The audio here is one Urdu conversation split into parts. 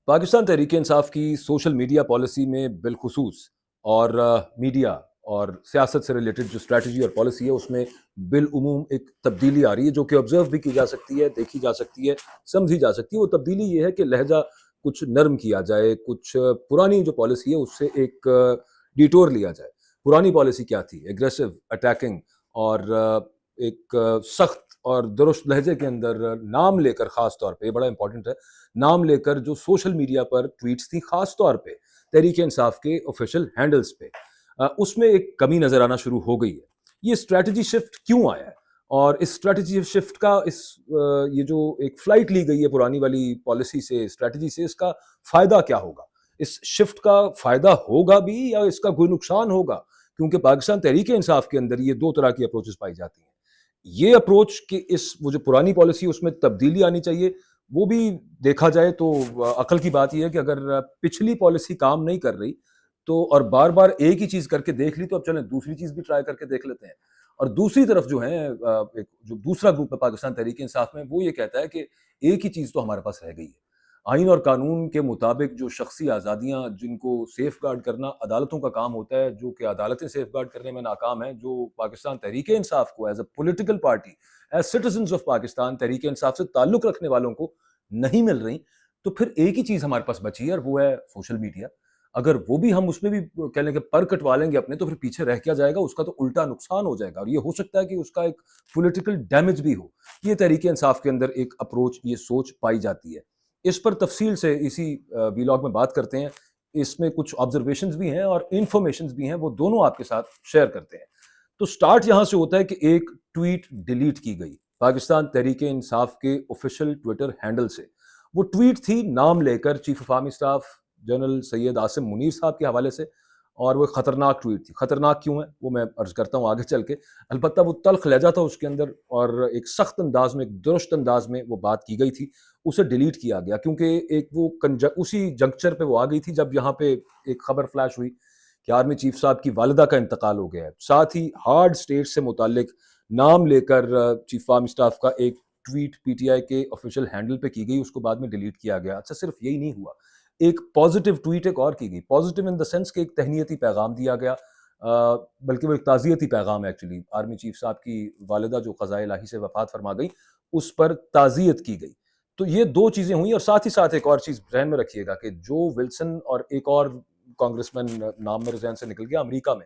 پاکستان تحریک انصاف کی سوشل میڈیا پالیسی میں بالخصوص اور میڈیا اور سیاست سے ریلیٹڈ جو اسٹریٹجی اور پالیسی ہے اس میں بالعموم ایک تبدیلی آ رہی ہے جو کہ آبزرو بھی کی جا سکتی ہے، دیکھی جا سکتی ہے، سمجھی جا سکتی ہے۔ وہ تبدیلی یہ ہے کہ لہجہ کچھ نرم کیا جائے، کچھ پرانی جو پالیسی ہے اس سے ایک ڈیٹور لیا جائے۔ پرانی پالیسی کیا تھی؟ ایگریسو، اٹیکنگ اور ایک سخت اور درست لہجے کے اندر نام لے کر، خاص طور پہ یہ بڑا امپورٹنٹ ہے، نام لے کر جو سوشل میڈیا پر ٹویٹس تھی، خاص طور پہ تحریک انصاف کے آفیشیل ہینڈلز پہ، اس میں ایک کمی نظر آنا شروع ہو گئی ہے۔ یہ اسٹریٹجی شفٹ کیوں آیا ہے اور اس اسٹریٹجی شفٹ کا یہ جو ایک فلائٹ لی گئی ہے پرانی والی پالیسی سے، اسٹریٹجی سے، اس کا فائدہ کیا ہوگا؟ اس شفٹ کا فائدہ ہوگا بھی یا اس کا کوئی نقصان ہوگا؟ کیونکہ پاکستان تحریک انصاف کے اندر یہ دو طرح کی اپروچز پائی جاتی ہیں۔ یہ اپروچ کہ وہ جو پرانی پالیسی اس میں تبدیلی آنی چاہیے، وہ بھی دیکھا جائے تو عقل کی بات یہ ہے کہ اگر پچھلی پالیسی کام نہیں کر رہی تو اور بار بار ایک ہی چیز کر کے دیکھ لی تو اب چلیں دوسری چیز بھی ٹرائی کر کے دیکھ لیتے ہیں۔ اور دوسری طرف جو ہے ایک جو دوسرا گروپ ہے پاکستان تحریک انصاف میں، وہ یہ کہتا ہے کہ ایک ہی چیز تو ہمارے پاس رہ گئی ہے۔ آئین اور قانون کے مطابق جو شخصی آزادیاں جن کو سیف گارڈ کرنا عدالتوں کا کام ہوتا ہے، جو کہ عدالتیں سیف گارڈ کرنے میں ناکام ہیں، جو پاکستان تحریک انصاف کو as a political party, as citizens of Pakistan Tehreek Insaf سے تعلق رکھنے والوں کو نہیں مل رہی، تو پھر ایک ہی چیز ہمارے پاس بچی ہے اور وہ ہے سوشل میڈیا۔ اگر وہ بھی ہم اس میں بھی کہہ لیں کہ پر کٹوا لیں گے اپنے، تو پھر پیچھے رہ کیا جائے گا؟ اس کا تو الٹا نقصان ہو جائے گا اور یہ ہو سکتا ہے کہ اس کا ایک پولیٹیکل ڈیمیج بھی ہو۔ یہ تحریک انصاف کے اندر ایک اپروچ، یہ سوچ پائی جاتی ہے۔ اس پر تفصیل سے اسی ویلاگ میں بات کرتے ہیں۔ اس میں کچھ آبزرویشنز بھی ہیں اور انفارمیشنز بھی ہیں، وہ دونوں آپ کے ساتھ شیئر کرتے ہیں۔ تو سٹارٹ یہاں سے ہوتا ہے کہ ایک ٹویٹ ڈیلیٹ کی گئی پاکستان تحریک انصاف کے آفیشیل ٹویٹر ہینڈل سے۔ وہ ٹویٹ تھی نام لے کر chief of army staff general Syed Asim Munir صاحب کے حوالے سے، اور وہ خطرناک ٹویٹ تھی۔ خطرناک کیوں ہے وہ میں عرض کرتا ہوں آگے چل کے، البتہ وہ تلخ لہجہ تھا اس کے اندر اور ایک سخت انداز میں، ایک درست انداز میں وہ بات کی گئی تھی۔ اسے ڈیلیٹ کیا گیا کیونکہ ایک وہ اسی جنکچر پہ وہ آ گئی تھی جب یہاں پہ ایک خبر فلیش ہوئی کہ آرمی چیف صاحب کی والدہ کا انتقال ہو گیا ہے۔ ساتھ ہی ہارڈ اسٹیٹ سے متعلق نام لے کر چیف آرمی اسٹاف کا ایک ٹویٹ پی ٹی آئی کے آفیشیل ہینڈل پہ کی گئی، اس کو بعد میں ڈیلیٹ کیا گیا۔ اچھا، صرف یہی نہیں ہوا، ایک پازیٹیو ٹویٹ ایک اور کی گئی، پازیٹیو ان دا سینس کہ ایک تہنیتی پیغام دیا گیا، بلکہ وہ ایک تعزیتی پیغام ہے ایکچولی۔ آرمی چیف صاحب کی والدہ جو قضائے الہی سے وفات فرما گئی، اس پر تعزیت کی گئی۔ تو یہ دو چیزیں ہوئیں، اور ساتھ ہی ساتھ ایک اور چیز ذہن میں رکھیے گا کہ جو ولسن اور ایک اور کانگریس مین نام میرے ذہن سے نکل گیا امریکہ میں،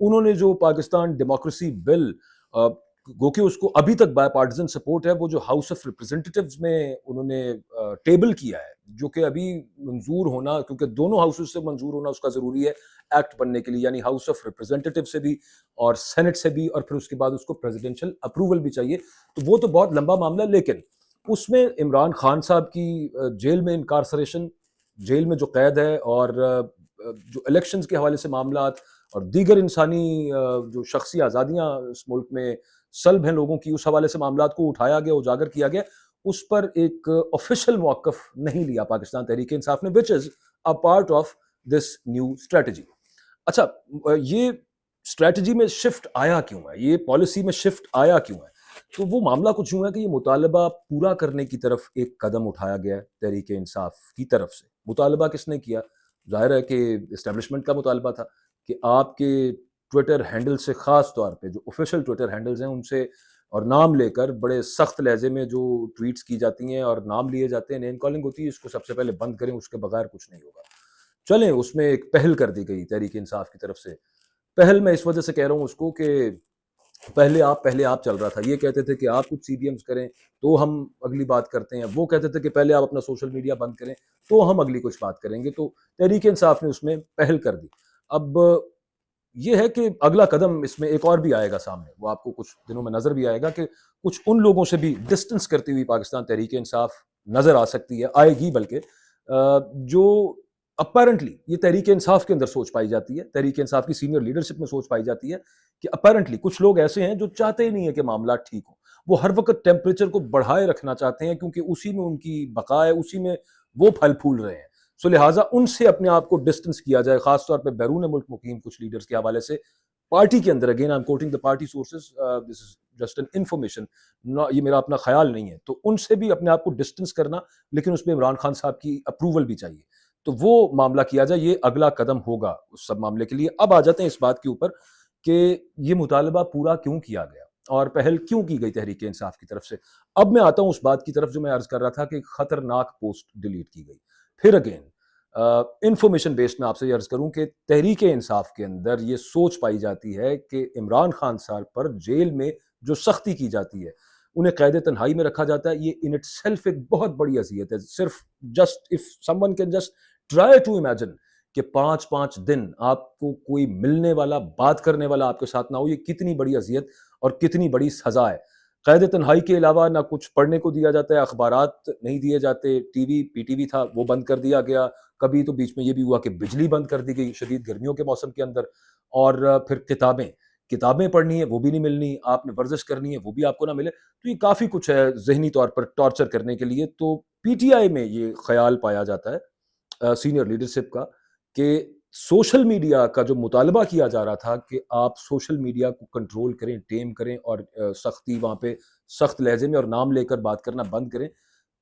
انہوں نے جو پاکستان ڈیموکریسی بل، گو کہ اس کو ابھی تک بائی پارٹیزن سپورٹ ہے، وہ جو ہاؤس آف ریپرزینٹیٹیوز میں انہوں نے ٹیبل کیا ہے، جو کہ ابھی منظور ہونا، کیونکہ دونوں ہاؤسز سے منظور ہونا اس کا ضروری ہے ایکٹ بننے کے لیے، یعنی ہاؤس آف ریپرزینٹیٹیو سے بھی اور سینٹ سے بھی، اور پھر اس کے بعد اس کو پریزیڈنشل اپروول بھی چاہیے۔ تو وہ تو بہت لمبا معاملہ ہے، لیکن اس میں عمران خان صاحب کی جیل میں انکارسریشن، جیل میں جو قید ہے، اور جو الیکشنز کے حوالے سے معاملات اور دیگر انسانی جو شخصی آزادیاں اس ملک میں سلب ہیں لوگوں کی، اس حوالے سے معاملات کو اٹھایا گیا، اجاگر کیا گیا، اس پر ایک آفیشیل موقف نہیں لیا پاکستان تحریک انصاف نے، which is a part of this new strategy۔ اچھا، یہ اسٹریٹجی میں شفٹ آیا کیوں ہے، یہ پالیسی میں شفٹ آیا کیوں ہے؟ تو وہ معاملہ کچھ یوں ہے کہ یہ مطالبہ پورا کرنے کی طرف ایک قدم اٹھایا گیا ہے تحریک انصاف کی طرف سے۔ مطالبہ کس نے کیا؟ ظاہر ہے کہ اسٹیبلشمنٹ کا مطالبہ تھا کہ آپ کے ٹویٹر ہینڈل سے، خاص طور پہ جو آفیشیل ٹویٹر ہینڈلز ہیں ان سے، اور نام لے کر بڑے سخت لہجے میں جو ٹویٹس کی جاتی ہیں اور نام لیے جاتے ہیں، نیم کالنگ ہوتی ہے، اس کو سب سے پہلے بند کریں، اس کے بغیر کچھ نہیں ہوگا۔ چلیں، اس میں ایک پہل کر دی گئی تحریک انصاف کی طرف سے۔ پہل میں اس وجہ سے کہہ رہا ہوں اس کو کہ پہلے آپ چل رہا تھا، یہ کہتے تھے کہ آپ کچھ سی بی ایمز کریں تو ہم اگلی بات کرتے ہیں، وہ کہتے تھے کہ پہلے آپ اپنا سوشل میڈیا بند کریں تو ہم اگلی کچھ بات کریں گے، تو تحریک انصاف نے اس میں پہل کر دی۔ اب یہ ہے کہ اگلا قدم اس میں ایک اور بھی آئے گا سامنے، وہ آپ کو کچھ دنوں میں نظر بھی آئے گا کہ کچھ ان لوگوں سے بھی ڈسٹنس کرتی ہوئی پاکستان تحریک انصاف نظر آ سکتی ہے، آئے گی بلکہ، جو اپیرنٹلی یہ تحریک انصاف کے اندر سوچ پائی جاتی ہے، تحریک انصاف کی سینئر لیڈرشپ میں سوچ پائی جاتی ہے کہ اپیرنٹلی کچھ لوگ ایسے ہیں جو چاہتے ہی نہیں ہیں کہ معاملات ٹھیک ہوں، وہ ہر وقت ٹیمپریچر کو بڑھائے رکھنا چاہتے ہیں، کیونکہ اسی میں ان کی بقا ہے، اسی میں وہ پھل پھول رہے ہیں۔ سو لہٰذا ان سے اپنے آپ کو ڈسٹنس کیا جائے، خاص طور پہ بیرون ملک مقیم کچھ لیڈرز کے حوالے سے، پارٹی کے اندر، again I am quoting the party sources, just an information, یہ میرا اپنا خیال نہیں ہے، تو ان سے بھی اپنے آپ کو ڈسٹنس کرنا، لیکن اس میں عمران خان صاحب کی اپروول بھی چاہیے، تو وہ معاملہ کیا جائے، یہ اگلا قدم ہوگا اس سب معاملے کے لیے۔ اب آ جاتے ہیں اس بات کے اوپر کہ یہ مطالبہ پورا کیوں کیا گیا اور پہل کیوں کی گئی تحریک انصاف کی طرف سے۔ اب میں آتا ہوں اس بات کی طرف جو میں عرض کر رہا تھا کہ ایک خطرناک پوسٹ ڈیلیٹ کی گئی۔ پھر اگین انفارمیشن بیسڈ میں آپ سے یہ عرض کروں کہ تحریک انصاف کے اندر یہ سوچ پائی جاتی ہے کہ عمران خان صاحب پر جیل میں جو سختی کی جاتی ہے، انہیں قید تنہائی میں رکھا جاتا ہے، یہ ان اٹ سیلف ایک بہت بڑی اذیت ہے۔ صرف just if someone can just try to imagine کہ 5 دن آپ کو کوئی ملنے والا، بات کرنے والا آپ کے ساتھ نہ ہو، یہ کتنی بڑی اذیت اور کتنی بڑی سزا ہے۔ قید تنہائی کے علاوہ نہ کچھ پڑھنے کو دیا جاتا ہے، اخبارات نہیں دیے جاتے، T V P T V تھا وہ بند کر دیا گیا، کبھی تو بیچ میں یہ بھی ہوا کہ بجلی بند کر دی گئی شدید گرمیوں کے موسم کے اندر، اور پھر کتابیں پڑھنی ہے وہ بھی نہیں ملنی، آپ نے ورزش کرنی ہے وہ بھی آپ کو نہ ملے، تو یہ کافی کچھ ہے ذہنی طور پر ٹارچر کرنے کے لیے۔ تو پی ٹی آئی میں یہ خیال پایا جاتا ہے سینئر لیڈرشپ کا کہ سوشل میڈیا کا جو مطالبہ کیا جا رہا تھا کہ آپ سوشل میڈیا کو کنٹرول کریں، ٹیم کریں، اور سختی وہاں پہ سخت لہجے میں اور نام لے کر بات کرنا بند کریں،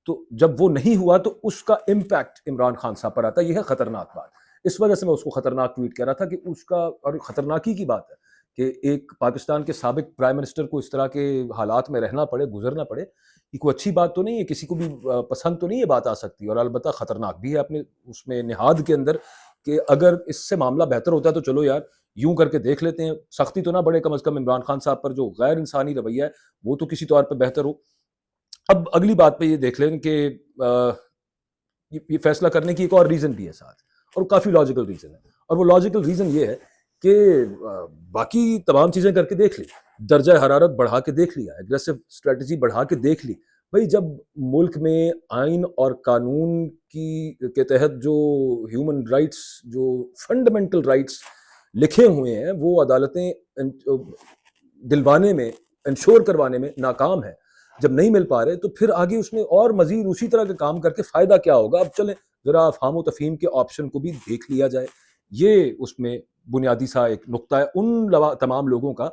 تو جب وہ نہیں ہوا تو اس کا امپیکٹ عمران خان صاحب پر آتا ہے۔ یہ ہے خطرناک بات، اس وجہ سے میں اس کو خطرناک ٹویٹ کہہ رہا تھا کہ اس کا، اور خطرناکی کی بات ہے کہ ایک پاکستان کے سابق پرائم منسٹر کو اس طرح کے حالات میں رہنا پڑے، گزرنا پڑے، یہ کوئی اچھی بات تو نہیں ہے، کسی کو بھی پسند تو نہیں یہ بات آ سکتی، اور البتہ خطرناک بھی ہے اپنے اس میں نہاد کے اندر، کہ اگر اس سے معاملہ بہتر ہوتا ہے تو چلو یار یوں کر کے دیکھ لیتے ہیں، سختی تو نہ بڑھے کم از کم عمران خان صاحب پر، جو غیر انسانی رویہ ہے وہ تو کسی طور پہ بہتر ہو۔ اب اگلی بات پہ یہ دیکھ لیں کہ یہ فیصلہ کرنے کی ایک اور ریزن بھی ہے ساتھ، اور کافی لاجیکل ریزن ہے، اور وہ لاجیکل ریزن یہ ہے کہ باقی تمام چیزیں کر کے دیکھ لی، درجہ حرارت بڑھا کے دیکھ لیا، ایگریسو اسٹریٹجی بڑھا کے دیکھ لی، بھئی جب ملک میں آئین اور قانون کے تحت جو ہیومن رائٹس، جو فنڈامنٹل رائٹس لکھے ہوئے ہیں، وہ عدالتیں دلوانے میں، انشور کروانے میں ناکام ہے، جب نہیں مل پا رہے، تو پھر آگے اس میں اور مزید اسی طرح کے کام کر کے فائدہ کیا ہوگا؟ اب چلیں ذرا افہام و تفہیم کے آپشن کو بھی دیکھ لیا جائے۔ یہ اس میں بنیادی سا ایک نقطہ ہے ان تمام لوگوں کا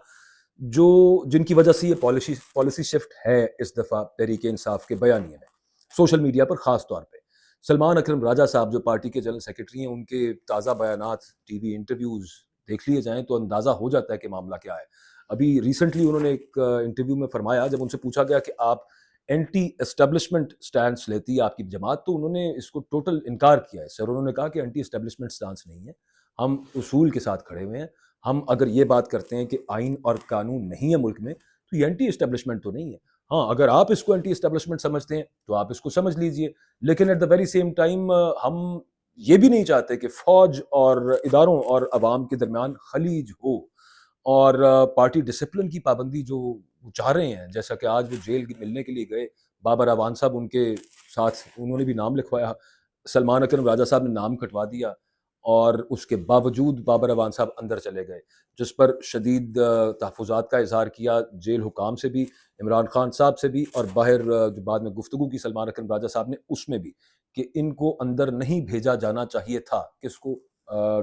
جن کی وجہ سے یہ پالیسی شفٹ ہے اس دفعہ تحریک انصاف کے بیانیے میں، سوشل میڈیا پر خاص طور پہ۔ سلمان اکرم راجہ صاحب جو پارٹی کے جنرل سیکرٹری ہیں، ان کے تازہ بیانات، ٹی وی انٹرویوز دیکھ لیے جائیں تو اندازہ ہو جاتا ہے کہ معاملہ کیا ہے۔ ابھی ریسنٹلی انہوں نے ایک انٹرویو میں فرمایا، جب ان سے پوچھا گیا کہ آپ اینٹی اسٹیبلشمنٹ سٹانس لیتی ہے آپ کی جماعت، تو انہوں نے اس کو ٹوٹل انکار کیا ہے سر، انہوں نے کہا کہ اینٹی اسٹیبلشمنٹ سٹانس نہیں ہے، ہم اصول کے ساتھ کھڑے ہوئے ہیں، ہم اگر یہ بات کرتے ہیں کہ آئین اور قانون نہیں ہے ملک میں تو یہ اینٹی اسٹیبلشمنٹ تو نہیں ہے، ہاں اگر آپ اس کو اینٹی اسٹیبلشمنٹ سمجھتے ہیں تو آپ اس کو سمجھ لیجئے، لیکن at the very same time ہم یہ بھی نہیں چاہتے کہ فوج اور اداروں اور عوام کے درمیان خلیج ہو، اور پارٹی ڈسپلن کی پابندی جو وہ چاہ رہے ہیں، جیسا کہ آج وہ جیل ملنے کے لیے گئے، بابر اعوان صاحب ان کے ساتھ، انہوں نے بھی نام لکھوایا، سلمان اکرم راجہ صاحب نے نام کٹوا دیا، اور اس کے باوجود بابر اعوان صاحب اندر چلے گئے، جس پر شدید تحفظات کا اظہار کیا جیل حکام سے بھی، عمران خان صاحب سے بھی، اور باہر جو بعد میں گفتگو کی سلمان اکرم راجہ صاحب نے اس میں بھی، کہ ان کو اندر نہیں بھیجا جانا چاہیے تھا، کس کو؟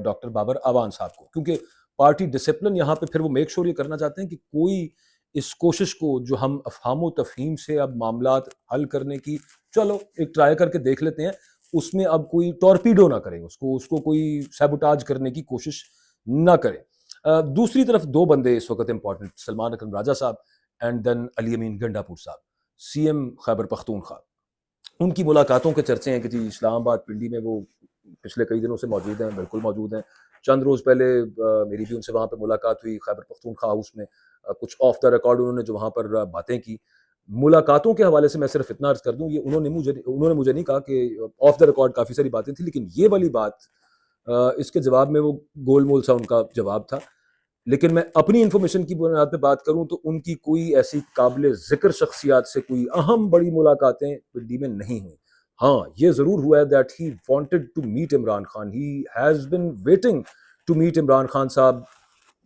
ڈاکٹر بابر اعوان صاحب کو، کیونکہ پارٹی ڈسپلن یہاں پہ پھر وہ میک شور یہ کرنا چاہتے ہیں کہ کوئی اس کوشش کو جو ہم افہام و تفہیم سے اب معاملات حل کرنے کی، چلو ایک ٹرائی کر کے دیکھ لیتے ہیں، اس میں اب کوئی ٹورپیڈو نہ کریں، اس کو کوئی سیبوٹاج کرنے کی کوشش نہ کریں۔ دوسری طرف دو بندے اس وقت امپورٹنٹ، سلمان اکرم راجہ صاحب اینڈ دین علی امین گنڈا پور صاحب، سی ایم خیبر پختونخوا، ان کی ملاقاتوں کے چرچے ہیں کہ جی اسلام آباد پنڈی میں وہ پچھلے کئی دنوں سے موجود ہیں، بالکل موجود ہیں، چند روز پہلے میری بھی ان سے وہاں پہ ملاقات ہوئی خیبر پختونخوا ہاؤس میں، کچھ آف دا ریکارڈ انہوں نے جو وہاں پر باتیں کی۔ ملاقاتوں کے حوالے سے میں صرف اتنا عرض کر دوں، یہ انہوں نے مجھے نہیں کہا کہ آف دا ریکارڈ کافی ساری باتیں تھیں، لیکن یہ والی بات اس کے جواب میں وہ گول مول سا ان کا جواب تھا، لیکن میں اپنی انفارمیشن کی بنیاد پہ بات کروں تو ان کی کوئی ایسی قابل ذکر شخصیات سے کوئی اہم بڑی ملاقاتیں پنڈی میں نہیں ہوئی۔ ہاں یہ ضرور ہوا ہے that he wanted to meet Imran Khan, he has been waiting to meet Imran Khan sahib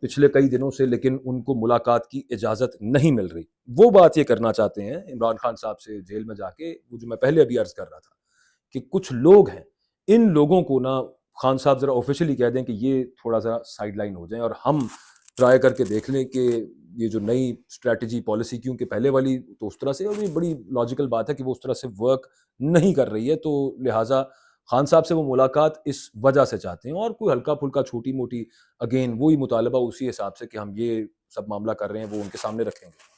پچھلے کئی دنوں سے، لیکن ان کو ملاقات کی اجازت نہیں مل رہی۔ وہ بات یہ کرنا چاہتے ہیں عمران خان صاحب سے جیل میں جا کے، وہ جو میں پہلے ابھی عرض کر رہا تھا کہ کچھ لوگ ہیں، ان لوگوں کو نا خان صاحب ذرا آفیشلی کہہ دیں کہ یہ تھوڑا ذرا سائیڈ لائن ہو جائیں، اور ہم ٹرائی کر کے دیکھ لیں کہ یہ جو نئی اسٹریٹجی پالیسی، کیونکہ پہلے والی تو اس طرح سے، اور یہ بڑی لاجیکل بات ہے کہ وہ اس طرح سے ورک نہیں کر رہی ہے، تو لہٰذا خان صاحب سے وہ ملاقات اس وجہ سے چاہتے ہیں، اور کوئی ہلکا پھلکا چھوٹی موٹی اگین وہی مطالبہ اسی حساب سے کہ ہم یہ سب معاملہ کر رہے ہیں وہ ان کے سامنے رکھیں گے۔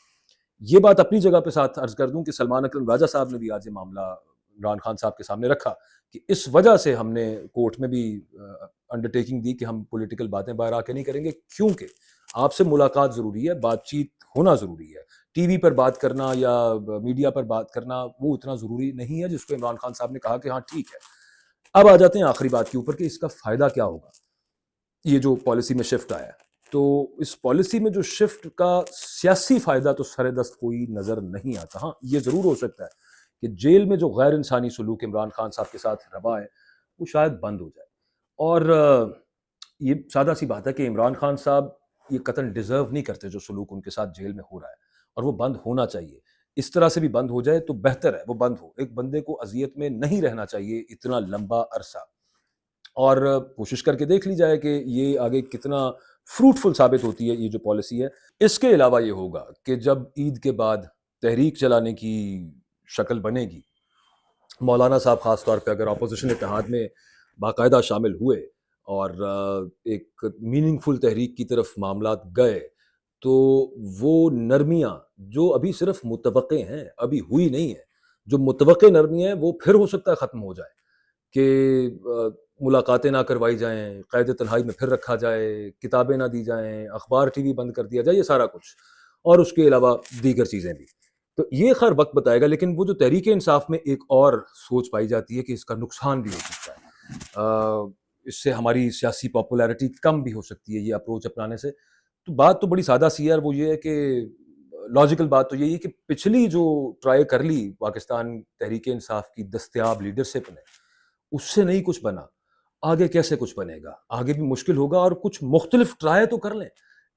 یہ بات اپنی جگہ پہ ساتھ عرض کر دوں کہ سلمان اکرم راجہ صاحب نے بھی آج یہ معاملہ عمران خان صاحب کے سامنے رکھا کہ اس وجہ سے ہم نے کورٹ میں بھی انڈرٹیکنگ دی کہ ہم پولیٹیکل باتیں باہر آ کے نہیں کریں گے، کیونکہ آپ سے ملاقات ضروری ہے، بات چیت ہونا ضروری ہے، ٹی وی پر بات کرنا یا میڈیا پر بات کرنا وہ اتنا ضروری نہیں ہے، جس کو عمران خان صاحب نے کہا کہ ہاں ٹھیک ہے۔ اب آ جاتے ہیں آخری بات کے اوپر کہ اس کا فائدہ کیا ہوگا، یہ جو پالیسی میں شفٹ آیا ہے، تو اس پالیسی میں جو شفٹ کا سیاسی فائدہ تو سر دست کوئی نظر نہیں آتا۔ ہاں یہ ضرور ہو سکتا ہے کہ جیل میں جو غیر انسانی سلوک عمران خان صاحب کے ساتھ روا ہے وہ شاید بند ہو جائے، اور یہ سادہ سی بات ہے کہ عمران خان صاحب یہ قطعاً ڈیزرو نہیں کرتے جو سلوک ان کے ساتھ جیل میں ہو رہا ہے، اور وہ بند ہونا چاہیے۔ اس طرح سے بھی بند ہو جائے تو بہتر ہے، وہ بند ہو، ایک بندے کو اذیت میں نہیں رہنا چاہیے اتنا لمبا عرصہ، اور کوشش کر کے دیکھ لی جائے کہ یہ آگے کتنا فروٹفل ثابت ہوتی ہے یہ جو پالیسی ہے۔ اس کے علاوہ یہ ہوگا کہ جب عید کے بعد تحریک چلانے کی شکل بنے گی، مولانا صاحب خاص طور پہ اگر اپوزیشن اتحاد میں باقاعدہ شامل ہوئے اور ایک میننگ فل تحریک کی طرف معاملات گئے، تو وہ نرمیاں جو ابھی صرف متوقع ہیں، ابھی ہوئی نہیں ہیں، جو متوقع نرمیاں ہیں وہ پھر ہو سکتا ہے ختم ہو جائے، کہ ملاقاتیں نہ کروائی جائیں، قید تنہائی میں پھر رکھا جائے، کتابیں نہ دی جائیں، اخبار ٹی وی بند کر دیا جائے، یہ سارا کچھ، اور اس کے علاوہ دیگر چیزیں بھی۔ تو یہ خیر وقت بتائے گا، لیکن وہ جو تحریک انصاف میں ایک اور سوچ پائی جاتی ہے کہ اس کا نقصان بھی ہو سکتا ہے، اس سے ہماری سیاسی پاپولیرٹی کم بھی ہو سکتی ہے یہ اپروچ اپنانے سے۔ تو بات تو بڑی سادہ سی ہے، اور وہ یہ ہے کہ لاجیکل بات تو یہی ہے کہ پچھلی جو ٹرائی کر لی پاکستان تحریک انصاف کی دستیاب لیڈرشپ نے، اس سے نہیں کچھ بنا، آگے کیسے کچھ بنے گا؟ آگے بھی مشکل ہوگا، اور کچھ مختلف ٹرائی تو کر لیں،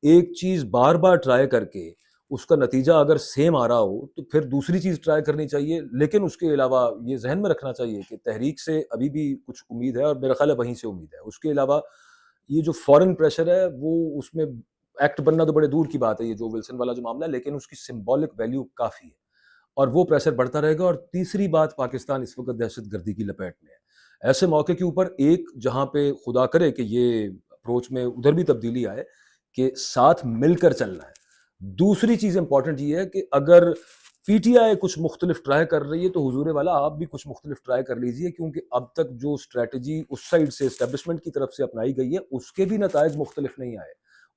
ایک چیز بار بار ٹرائی کر کے اس کا نتیجہ اگر سیم آ رہا ہو تو پھر دوسری چیز ٹرائی کرنی چاہیے، لیکن اس کے علاوہ یہ ذہن میں رکھنا چاہیے کہ تحریک سے ابھی بھی کچھ امید ہے، اور میرا خیال ہے وہیں سے امید ہے۔ اس کے علاوہ یہ جو فورن پریشر ہے وہ اس میں ایکٹ بننا تو بڑے دور کی بات ہے، یہ جو ولسن والا جو معاملہ ہے، لیکن اس کی سمبولک ویلیو کافی ہے، اور وہ پریشر بڑھتا رہے گا۔ اور تیسری بات، پاکستان اس وقت دہشت گردی کی لپیٹ میں ہے، ایسے موقع کے اوپر ایک جہاں پہ خدا کرے کہ یہ اپروچ میں ادھر بھی تبدیلی آئے کہ ساتھ مل کر چلنا ہے۔ دوسری چیز امپورٹنٹ یہ ہے کہ اگر پی ٹی آئی کچھ مختلف ٹرائی کر رہی ہے تو حضور والا آپ بھی کچھ مختلف ٹرائی کر لیجئے، کیونکہ اب تک جو اسٹریٹجی اس سائڈ سے اسٹیبلشمنٹ کی طرف سے اپنائی گئی ہے اس کے بھی نتائج مختلف نہیں آئے،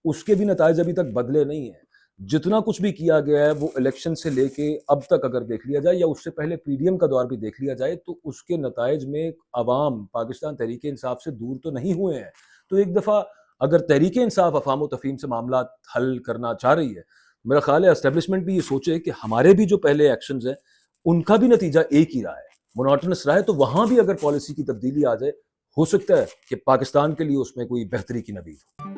اس کے بھی نتائج ابھی تک بدلے نہیں ہیں۔ جتنا کچھ بھی کیا گیا ہے وہ الیکشن سے لے کے اب تک اگر دیکھ لیا جائے، یا اس سے پہلے پی ڈی ایم کا دور بھی دیکھ لیا جائے، تو اس کے نتائج میں عوام پاکستان تحریک انصاف سے دور تو نہیں ہوئے ہیں۔ تو ایک دفعہ اگر تحریک انصاف افہام و تفہیم سے معاملات حل کرنا چاہ رہی ہے، میرا خیال ہے اسٹیبلشمنٹ بھی یہ سوچے کہ ہمارے بھی جو پہلے ایکشنز ہیں ان کا بھی نتیجہ ایک ہی رہا ہے، مونوٹونس رہا ہے، تو وہاں بھی اگر پالیسی کی تبدیلی آ جائے، ہو سکتا ہے کہ پاکستان کے لیے اس میں کوئی بہتری کی نوید ہو۔